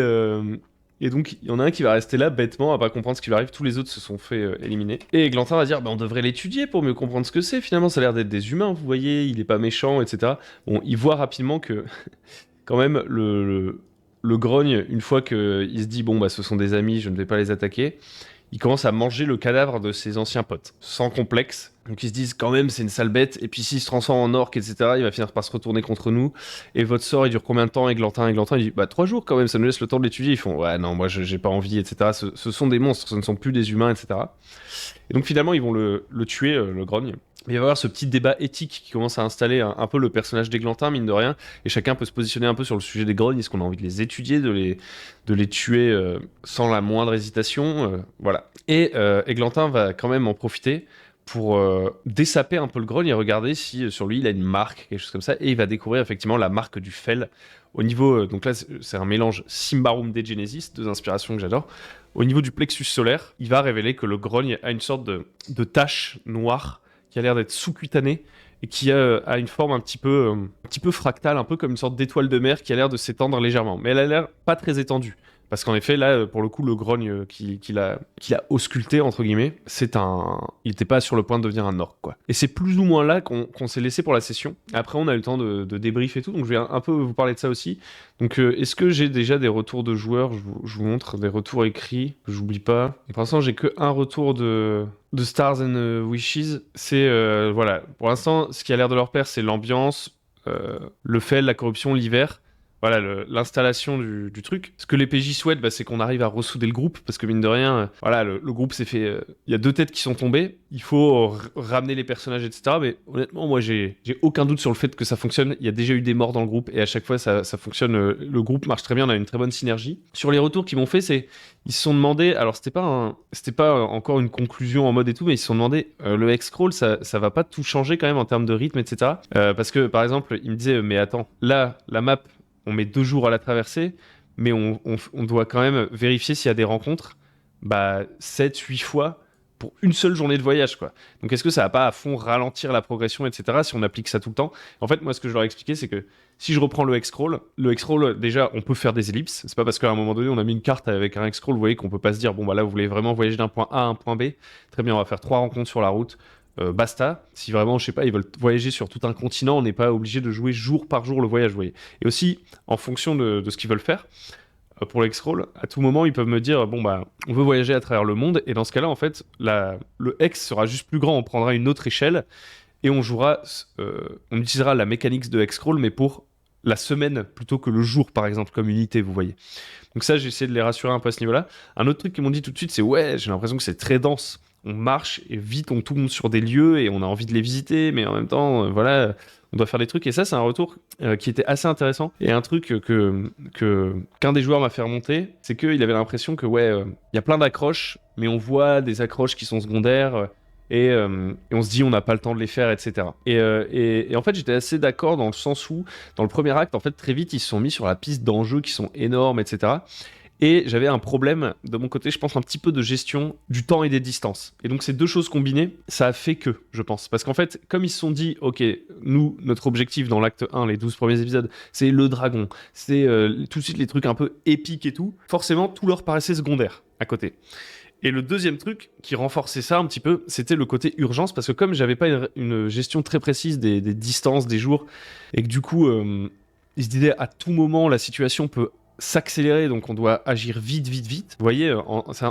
[SPEAKER 1] et donc, il y en a un qui va rester là bêtement à pas comprendre ce qui lui arrive. Tous les autres se sont fait éliminer. Et Églantin va dire, bah, on devrait l'étudier pour mieux comprendre ce que c'est. Finalement, ça a l'air d'être des humains, vous voyez, il est pas méchant, etc. Bon, il voit rapidement que, quand même, le grogne, une fois qu'il se dit, bon, bah, ce sont des amis, je ne vais pas les attaquer, il commence à manger le cadavre de ses anciens potes, sans complexe. Donc ils se disent quand même c'est une sale bête, et puis s'il se transforme en orque, etc., il va finir par se retourner contre nous. Et votre sort il dure combien de temps? Églantin, il dit bah 3 jours quand même, ça nous laisse le temps de l'étudier. Ils font ouais non moi j'ai pas envie, etc. Ce sont des monstres, ce ne sont plus des humains, etc. Et donc finalement ils vont le tuer, le grogne. Il va y avoir ce petit débat éthique qui commence à installer un peu le personnage d'Églantin, mine de rien, et chacun peut se positionner un peu sur le sujet des grognes. Est-ce qu'on a envie de les étudier, de les tuer sans la moindre hésitation, voilà. Et Églantin va quand même en profiter pour dessaper un peu le grogne et regarder si sur lui il a une marque, quelque chose comme ça, et il va découvrir effectivement la marque du fel. Au niveau, donc là c'est un mélange Symbaroum de Genesis, deux inspirations que j'adore. Au niveau du plexus solaire, il va révéler que le grogne a une sorte de tache noire qui a l'air d'être sous-cutanée et qui a une forme un petit peu fractale, un peu comme une sorte d'étoile de mer qui a l'air de s'étendre légèrement. Mais elle a l'air pas très étendue. Parce qu'en effet, là, pour le coup, le grogne qu'il a ausculté, entre guillemets, il n'était pas sur le point de devenir un orc, quoi. Et c'est plus ou moins là qu'on s'est laissé pour la session. Après, on a eu le temps de débrief et tout, donc je vais un peu vous parler de ça aussi. Donc, est-ce que j'ai déjà des retours de joueurs? Je vous montre des retours écrits, j'oublie pas. Et pour l'instant, j'ai que un retour de Stars and Wishes. C'est, voilà, pour l'instant, ce qui a l'air de leur plaire, c'est l'ambiance, le fel, la corruption, l'hiver. Voilà, l'installation du truc. Ce que les PJ souhaitent, c'est qu'on arrive à ressouder le groupe, parce que mine de rien, voilà, le groupe s'est fait... Il y a 2 têtes qui sont tombées, il faut ramener les personnages, etc. Mais honnêtement, moi, j'ai aucun doute sur le fait que ça fonctionne. Il y a déjà eu des morts dans le groupe, et à chaque fois, ça fonctionne. Le groupe marche très bien, on a une très bonne synergie. Sur les retours qu'ils m'ont fait, ils se sont demandé... Alors, c'était pas encore une conclusion en mode et tout, mais ils se sont demandé, le X-Crawl, ça va pas tout changer quand même en termes de rythme, etc. Parce que, par exemple, ils me disaient, mais attends, là, la map... On met 2 jours à la traverser, mais on doit quand même vérifier s'il y a des rencontres 7-8 fois pour une seule journée de voyage, quoi. Donc est-ce que ça va pas à fond ralentir la progression, etc., si on applique ça tout le temps? En fait, moi, ce que je leur ai expliqué, c'est que si je reprends le X-Scroll, déjà, on peut faire des ellipses. C'est pas parce qu'à un moment donné, on a mis une carte avec un X-Scroll, vous voyez, qu'on peut pas se dire, bon, bah là, vous voulez vraiment voyager d'un point A à un point B. Très bien, on va faire 3 rencontres sur la route. Basta. Si vraiment, je sais pas, ils veulent voyager sur tout un continent, on n'est pas obligé de jouer jour par jour le voyage, vous voyez. Et aussi, en fonction de ce qu'ils veulent faire, pour l'X-Scroll, à tout moment, ils peuvent me dire, bon, bah, on veut voyager à travers le monde, et dans ce cas-là, en fait, le X sera juste plus grand, on prendra une autre échelle, et on utilisera la mécanique de X-Scroll, mais pour la semaine plutôt que le jour, par exemple, comme unité, vous voyez. Donc ça, j'ai essayé de les rassurer un peu à ce niveau-là. Un autre truc qu'ils m'ont dit tout de suite, c'est ouais, j'ai l'impression que c'est très dense. On marche et vite, on tourne sur des lieux et on a envie de les visiter, mais en même temps, voilà, on doit faire des trucs. Et ça, c'est un retour qui était assez intéressant. Et un truc qu'un des joueurs m'a fait remonter, c'est qu'il avait l'impression que ouais, il y a plein d'accroches, mais on voit des accroches qui sont secondaires. Et on se dit on n'a pas le temps de les faire, etc. Et en fait j'étais assez d'accord dans le sens où dans le premier acte en fait très vite ils se sont mis sur la piste d'enjeux qui sont énormes, etc. Et j'avais un problème de mon côté, je pense un petit peu de gestion du temps et des distances. Et donc ces deux choses combinées, ça a fait que, je pense. Parce qu'en fait, comme ils se sont dit, ok, nous, notre objectif dans l'acte 1, les 12 premiers épisodes, c'est le dragon, c'est tout de suite les trucs un peu épiques et tout, forcément tout leur paraissait secondaire à côté. Et le deuxième truc qui renforçait ça un petit peu, c'était le côté urgence, parce que comme j'avais pas une gestion très précise des distances, des jours, et que du coup, ils se disaient à tout moment, la situation peut s'accélérer, donc on doit agir vite, vite, vite. Vous voyez,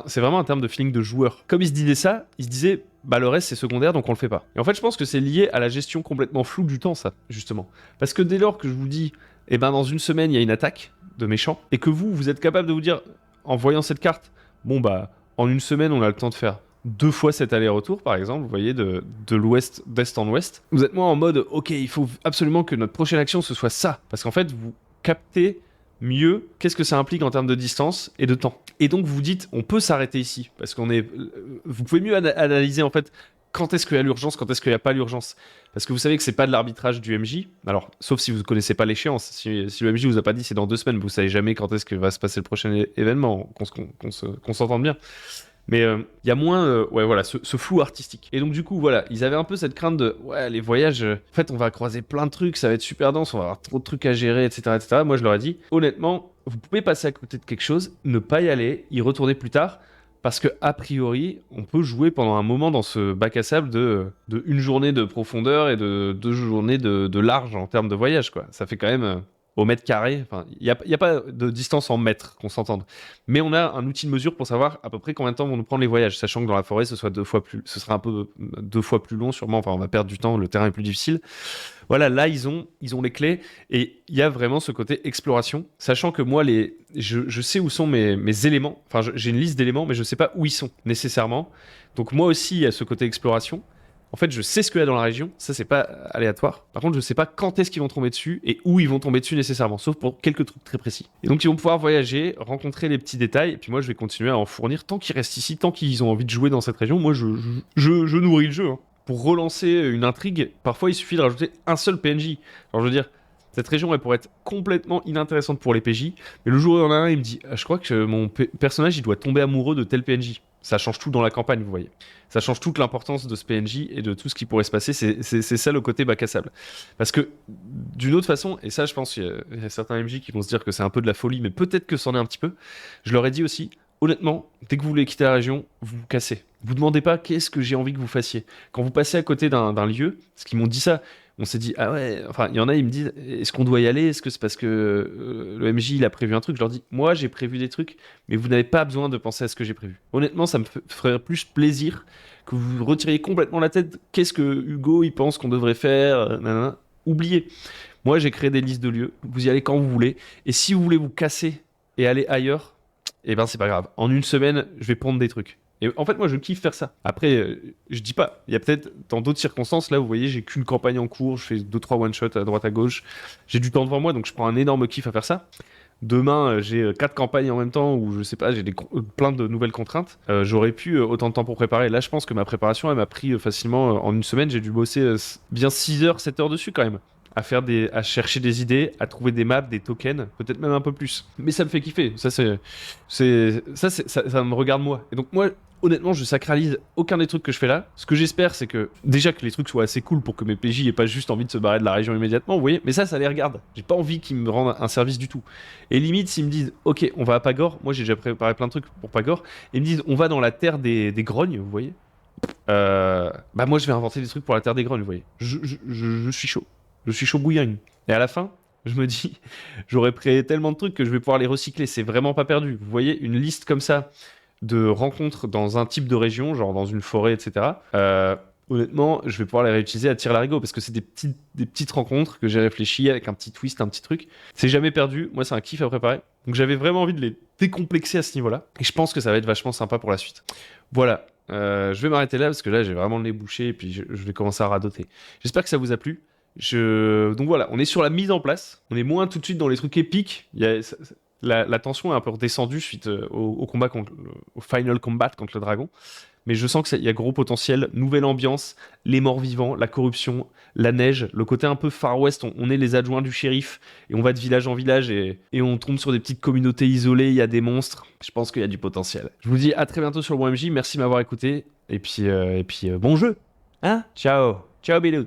[SPEAKER 1] c'est vraiment un terme de feeling de joueur. Comme ils se disaient ça, ils se disaient, bah le reste c'est secondaire, donc on le fait pas. Et en fait, je pense que c'est lié à la gestion complètement floue du temps, ça, justement. Parce que dès lors que je vous dis, eh ben dans une semaine, il y a une attaque de méchants, et que vous êtes capable de vous dire, en voyant cette carte, bon bah, en une semaine, on a le temps de faire 2 fois cet aller-retour, par exemple, vous voyez, de l'ouest, d'est en ouest. Vous êtes moins en mode, ok, il faut absolument que notre prochaine action, ce soit ça. Parce qu'en fait, vous captez mieux qu'est-ce que ça implique en termes de distance et de temps. Et donc, vous dites, on peut s'arrêter ici. Parce vous pouvez mieux analyser, en fait, quand est-ce qu'il y a l'urgence, quand est-ce qu'il n'y a pas l'urgence. Parce que vous savez que c'est pas de l'arbitrage du MJ. Alors, sauf si vous connaissez pas l'échéance. Si le MJ vous a pas dit c'est dans 2 semaines, vous savez jamais quand est-ce que va se passer le prochain événement, qu'on s'entende bien. Mais il y a moins ouais, voilà, ce flou artistique. Et donc du coup, voilà, ils avaient un peu cette crainte de ouais, les voyages, en fait, on va croiser plein de trucs, ça va être super dense, on va avoir trop de trucs à gérer, etc., etc. Moi, je leur ai dit, honnêtement, vous pouvez passer à côté de quelque chose, ne pas y aller, y retourner plus tard. Parce que a priori, on peut jouer pendant un moment dans ce bac à sable de une journée de profondeur et de 2 journées de large en termes de voyage, quoi. Ça fait quand même au mètre carré. Enfin, il y a pas de distance en mètres, qu'on s'entende. Mais on a un outil de mesure pour savoir à peu près combien de temps vont nous prendre les voyages, sachant que dans la forêt, ce sera un peu 2 fois plus long, sûrement. Enfin, on va perdre du temps, le terrain est plus difficile. Voilà, là, ils ont les clés et il y a vraiment ce côté exploration, sachant que moi, je sais où sont mes éléments. Enfin, j'ai une liste d'éléments, mais je sais pas où ils sont nécessairement. Donc moi aussi, il y a ce côté exploration. En fait, je sais ce qu'il y a dans la région, ça c'est pas aléatoire. Par contre, je sais pas quand est-ce qu'ils vont tomber dessus et où ils vont tomber dessus nécessairement, sauf pour quelques trucs très précis. Et donc ils vont pouvoir voyager, rencontrer les petits détails, et puis moi je vais continuer à en fournir tant qu'ils restent ici, tant qu'ils ont envie de jouer dans cette région. Moi je nourris le jeu, hein. Pour relancer une intrigue, parfois il suffit de rajouter un seul PNJ. Alors je veux dire, cette région elle pourrait être complètement inintéressante pour les PJ, mais le jour où il y en a un, il me dit je crois que mon personnage il doit tomber amoureux de tel PNJ. Ça change tout dans la campagne, vous voyez. Ça change toute l'importance de ce PNJ et de tout ce qui pourrait se passer. C'est ça le côté bac à sable. Parce que d'une autre façon, et ça je pense qu'il y a certains MJ qui vont se dire que c'est un peu de la folie, mais peut-être que c'en est un petit peu, je leur ai dit aussi, honnêtement, dès que vous voulez quitter la région, vous vous cassez. Vous demandez pas qu'est-ce que j'ai envie que vous fassiez. Quand vous passez à côté d'un lieu, parce qu'ils m'ont dit ça, on s'est dit, ah ouais, enfin, il y en a, ils me disent, est-ce qu'on doit y aller? Est-ce que c'est parce que le MJ, il a prévu un truc? Je leur dis, moi, j'ai prévu des trucs, mais vous n'avez pas besoin de penser à ce que j'ai prévu. Honnêtement, ça me ferait plus plaisir que vous retiriez complètement la tête. Qu'est-ce que Hugo, il pense qu'on devrait faire? Nanana. Oubliez. Moi, j'ai créé des listes de lieux. Vous y allez quand vous voulez. Et si vous voulez vous casser et aller ailleurs, eh ben, c'est pas grave. En une semaine, je vais prendre des trucs. Et en fait, moi, je kiffe faire ça. Après, je dis pas. Il y a peut-être, dans d'autres circonstances, là, vous voyez, j'ai qu'une campagne en cours, je fais 2-3 one-shots à droite à gauche. J'ai du temps devant moi, donc je prends un énorme kiff à faire ça. Demain, j'ai 4 campagnes en même temps, où je sais pas, j'ai plein de nouvelles contraintes. J'aurais pu autant de temps pour préparer. Là, je pense que ma préparation, elle m'a pris facilement, en une semaine, j'ai dû bosser bien 6 heures, 7 heures dessus quand même. À chercher des idées, à trouver des maps, des tokens, peut-être même un peu plus. Mais ça me fait kiffer. Ça me regarde moi. Et donc moi, honnêtement, je sacralise aucun des trucs que je fais là. Ce que j'espère, c'est que déjà que les trucs soient assez cool pour que mes PJ aient pas juste envie de se barrer de la région immédiatement, vous voyez. Mais ça les regarde. J'ai pas envie qu'ils me rendent un service du tout. Et limite, s'ils me disent, ok, on va à Pagor, moi j'ai déjà préparé plein de trucs pour Pagor, et ils me disent, on va dans la terre des grognes, vous voyez. Bah moi je vais inventer des trucs pour la terre des grognes, vous voyez. Je suis chaud. Je suis chaud bouillant. Et à la fin, je me dis, j'aurais créé tellement de trucs que je vais pouvoir les recycler. C'est vraiment pas perdu. Vous voyez, une liste comme ça de rencontres dans un type de région, genre dans une forêt, etc. Honnêtement, je vais pouvoir les réutiliser à tir-larigot parce que c'est des petites rencontres que j'ai réfléchi avec un petit twist, un petit truc. C'est jamais perdu. Moi, c'est un kiff à préparer. Donc, j'avais vraiment envie de les décomplexer à ce niveau-là. Et je pense que ça va être vachement sympa pour la suite. Voilà. Je vais m'arrêter là parce que là, j'ai vraiment le nez bouché et puis je vais commencer à radoter. J'espère que ça vous a plu. Donc voilà, on est sur la mise en place. On est moins tout de suite dans les trucs épiques. La tension est un peu redescendue suite au combat au final combat contre le dragon. Mais je sens qu'il y a gros potentiel, nouvelle ambiance, les morts vivants, la corruption, la neige, le côté un peu Far West, on est les adjoints du shérif, et on va de village en village, et on tombe sur des petites communautés isolées, il y a des monstres, je pense qu'il y a du potentiel. Je vous dis à très bientôt sur le MJ, merci de m'avoir écouté, et puis bon jeu, hein. Ciao, ciao Bilou.